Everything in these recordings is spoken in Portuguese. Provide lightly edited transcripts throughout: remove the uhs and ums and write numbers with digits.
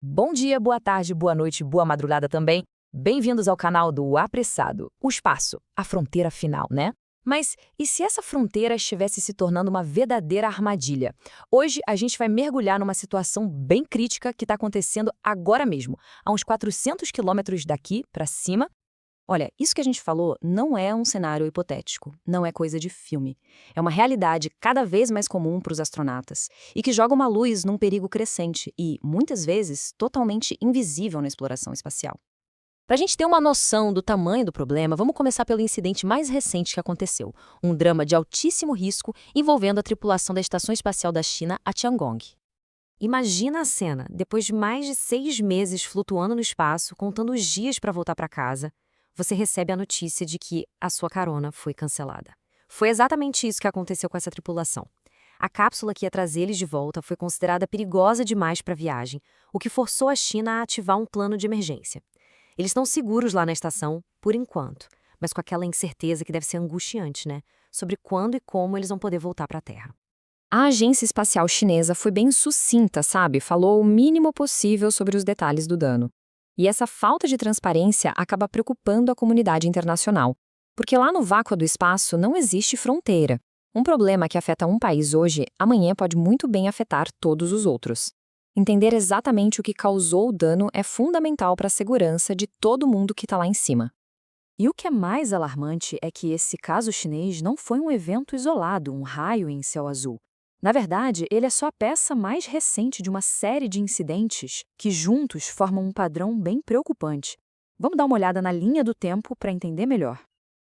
Bom dia, boa tarde, boa noite, boa madrugada também. Bem-vindos ao canal do Apressado. O espaço, a fronteira final, né? Mas e se essa fronteira estivesse se tornando uma verdadeira armadilha? Hoje a gente vai mergulhar numa situação bem crítica que está acontecendo agora mesmo, a uns 400 quilômetros daqui para cima. Olha, isso que a gente falou não é um cenário hipotético, não é coisa de filme. É uma realidade cada vez mais comum para os astronautas e que joga uma luz num perigo crescente e, muitas vezes, totalmente invisível na exploração espacial. Para a gente ter uma noção do tamanho do problema, vamos começar pelo incidente mais recente que aconteceu, um drama de altíssimo risco envolvendo a tripulação da Estação Espacial da China, a Tiangong. Imagina a cena, depois de mais de 6 meses flutuando no espaço, contando os dias para voltar para casa, você recebe a notícia de que a sua carona foi cancelada. Foi exatamente isso que aconteceu com essa tripulação. A cápsula que ia trazer eles de volta foi considerada perigosa demais para a viagem, o que forçou a China a ativar um plano de emergência. Eles estão seguros lá na estação, por enquanto, mas com aquela incerteza que deve ser angustiante, né? Sobre quando e como eles vão poder voltar para a Terra. A agência espacial chinesa foi bem sucinta, sabe? Falou o mínimo possível sobre os detalhes do dano. E essa falta de transparência acaba preocupando a comunidade internacional, porque lá no vácuo do espaço não existe fronteira. Um problema que afeta um país hoje, amanhã pode muito bem afetar todos os outros. Entender exatamente o que causou o dano é fundamental para a segurança de todo mundo que está lá em cima. E o que é mais alarmante é que esse caso chinês não foi um evento isolado, um raio em céu azul. Na verdade, ele é só a peça mais recente de uma série de incidentes que juntos formam um padrão bem preocupante. Vamos dar uma olhada na linha do tempo para entender melhor.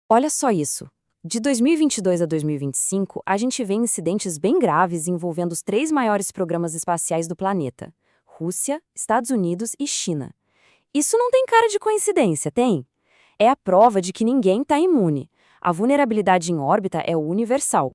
Olha só isso. De 2022 a 2025, a gente vê incidentes bem graves envolvendo os 3 maiores programas espaciais do planeta: Rússia, Estados Unidos e China. Isso não tem cara de coincidência, tem? É a prova de que ninguém está imune. A vulnerabilidade em órbita é universal.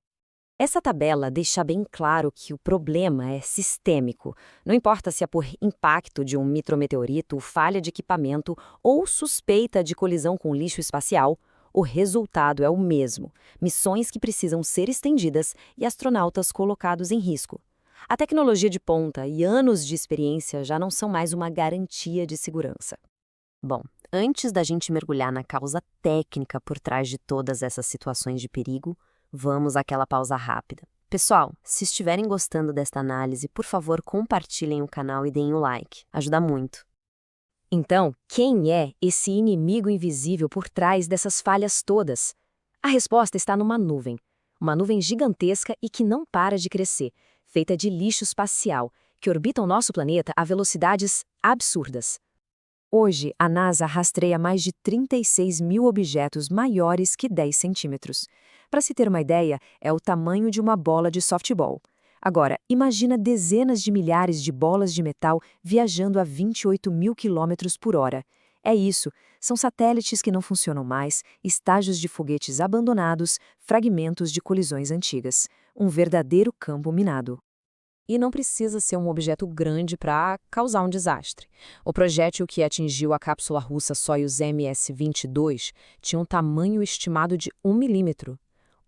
Essa tabela deixa bem claro que o problema é sistêmico. Não importa se é por impacto de um micrometeorito, falha de equipamento ou suspeita de colisão com lixo espacial, o resultado é o mesmo: missões que precisam ser estendidas e astronautas colocados em risco. A tecnologia de ponta e anos de experiência já não são mais uma garantia de segurança. Bom, antes da gente mergulhar na causa técnica por trás de todas essas situações de perigo, vamos àquela pausa rápida. Pessoal, se estiverem gostando desta análise, por favor, compartilhem o canal e deem o like. Ajuda muito. Então, quem é esse inimigo invisível por trás dessas falhas todas? A resposta está numa nuvem. Uma nuvem gigantesca e que não para de crescer, feita de lixo espacial, que orbita o nosso planeta a velocidades absurdas. Hoje, a NASA rastreia mais de 36 mil objetos maiores que 10 centímetros. Para se ter uma ideia, é o tamanho de uma bola de softball. Agora, imagina dezenas de milhares de bolas de metal viajando a 28 mil quilômetros por hora. É isso, são satélites que não funcionam mais, estágios de foguetes abandonados, fragmentos de colisões antigas. Um verdadeiro campo minado. E não precisa ser um objeto grande para causar um desastre. O projétil que atingiu a cápsula russa Soyuz MS-22 tinha um tamanho estimado de 1 milímetro.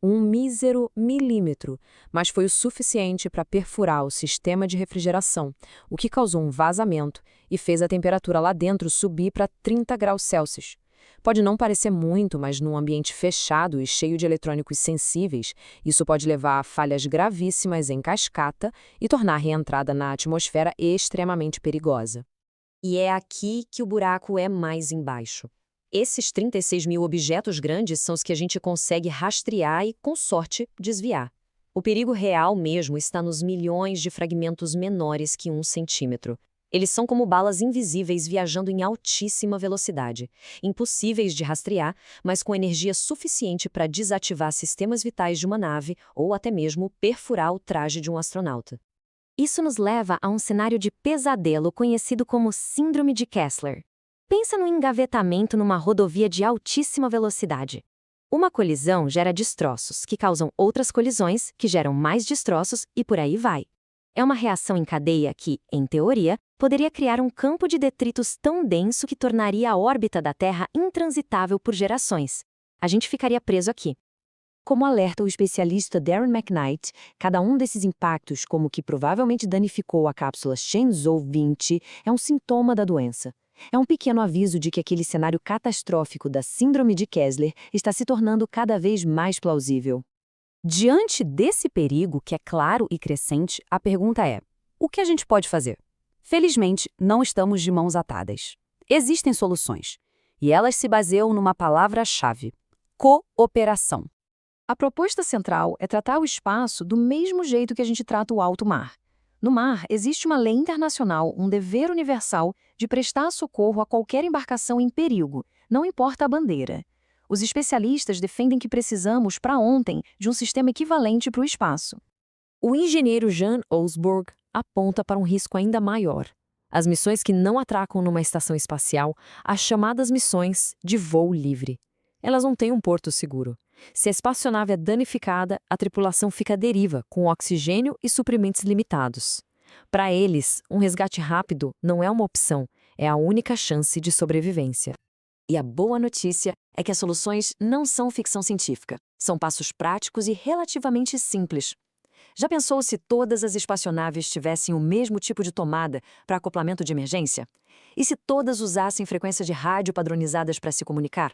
Um mísero milímetro, mas foi o suficiente para perfurar o sistema de refrigeração, o que causou um vazamento e fez a temperatura lá dentro subir para 30 graus Celsius. Pode não parecer muito, mas num ambiente fechado e cheio de eletrônicos sensíveis, isso pode levar a falhas gravíssimas em cascata e tornar a reentrada na atmosfera extremamente perigosa. E é aqui que o buraco é mais embaixo. Esses 36 mil objetos grandes são os que a gente consegue rastrear e, com sorte, desviar. O perigo real mesmo está nos milhões de fragmentos menores que 1 centímetro. Eles são como balas invisíveis viajando em altíssima velocidade, impossíveis de rastrear, mas com energia suficiente para desativar sistemas vitais de uma nave ou até mesmo perfurar o traje de um astronauta. Isso nos leva a um cenário de pesadelo conhecido como Síndrome de Kessler. Pensa no engavetamento numa rodovia de altíssima velocidade. Uma colisão gera destroços, que causam outras colisões, que geram mais destroços e por aí vai. É uma reação em cadeia que, em teoria, poderia criar um campo de detritos tão denso que tornaria a órbita da Terra intransitável por gerações. A gente ficaria preso aqui. como alerta o especialista Darren McKnight, cada um desses impactos, como o que provavelmente danificou a cápsula Shenzhou 20, é um sintoma da doença. É um pequeno aviso de que aquele cenário catastrófico da Síndrome de Kessler está se tornando cada vez mais plausível. Diante desse perigo, que é claro e crescente, a pergunta é: o que a gente pode fazer? Felizmente, não estamos de mãos atadas. Existem soluções, e elas se baseiam numa palavra-chave: cooperação. A proposta central é tratar o espaço do mesmo jeito que a gente trata o alto mar. No mar, existe uma lei internacional, um dever universal de prestar socorro a qualquer embarcação em perigo, não importa a bandeira. Os especialistas defendem que precisamos, para ontem, de um sistema equivalente para o espaço. O engenheiro Jan Olsberg aponta para um risco ainda maior. As missões que não atracam numa estação espacial, as chamadas missões de voo livre. Elas não têm um porto seguro. Se a espaçonave é danificada, a tripulação fica à deriva, com oxigênio e suprimentos limitados. Para eles, um resgate rápido não é uma opção, é a única chance de sobrevivência. E a boa notícia é que as soluções não são ficção científica. São passos práticos e relativamente simples. Já pensou se todas as espaçonaves tivessem o mesmo tipo de tomada para acoplamento de emergência? E se todas usassem frequências de rádio padronizadas para se comunicar?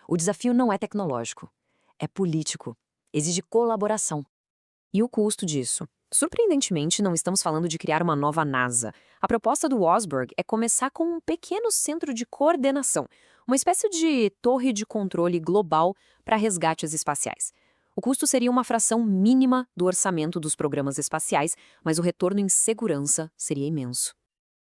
O desafio não é tecnológico, é político. Exige colaboração. E o custo disso? Surpreendentemente, não estamos falando de criar uma nova NASA. A proposta do Olsberg é começar com um pequeno centro de coordenação, uma espécie de torre de controle global para resgates espaciais. O custo seria uma fração mínima do orçamento dos programas espaciais, mas o retorno em segurança seria imenso.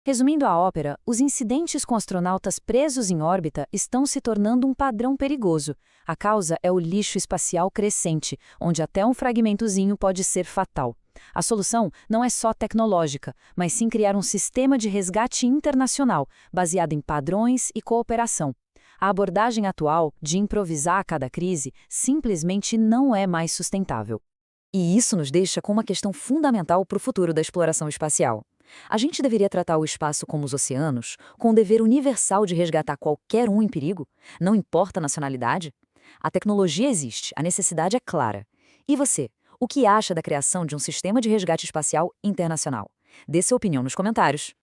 Resumindo a ópera, os incidentes com astronautas presos em órbita estão se tornando um padrão perigoso. A causa é o lixo espacial crescente, onde até um fragmentozinho pode ser fatal. A solução não é só tecnológica, mas sim criar um sistema de resgate internacional, baseado em padrões e cooperação. A abordagem atual, de improvisar a cada crise, simplesmente não é mais sustentável. E isso nos deixa com uma questão fundamental para o futuro da exploração espacial. A gente deveria tratar o espaço como os oceanos, com o dever universal de resgatar qualquer um em perigo? Não importa a nacionalidade? A tecnologia existe, a necessidade é clara. E você, o que acha da criação de um sistema de resgate espacial internacional? Dê sua opinião nos comentários.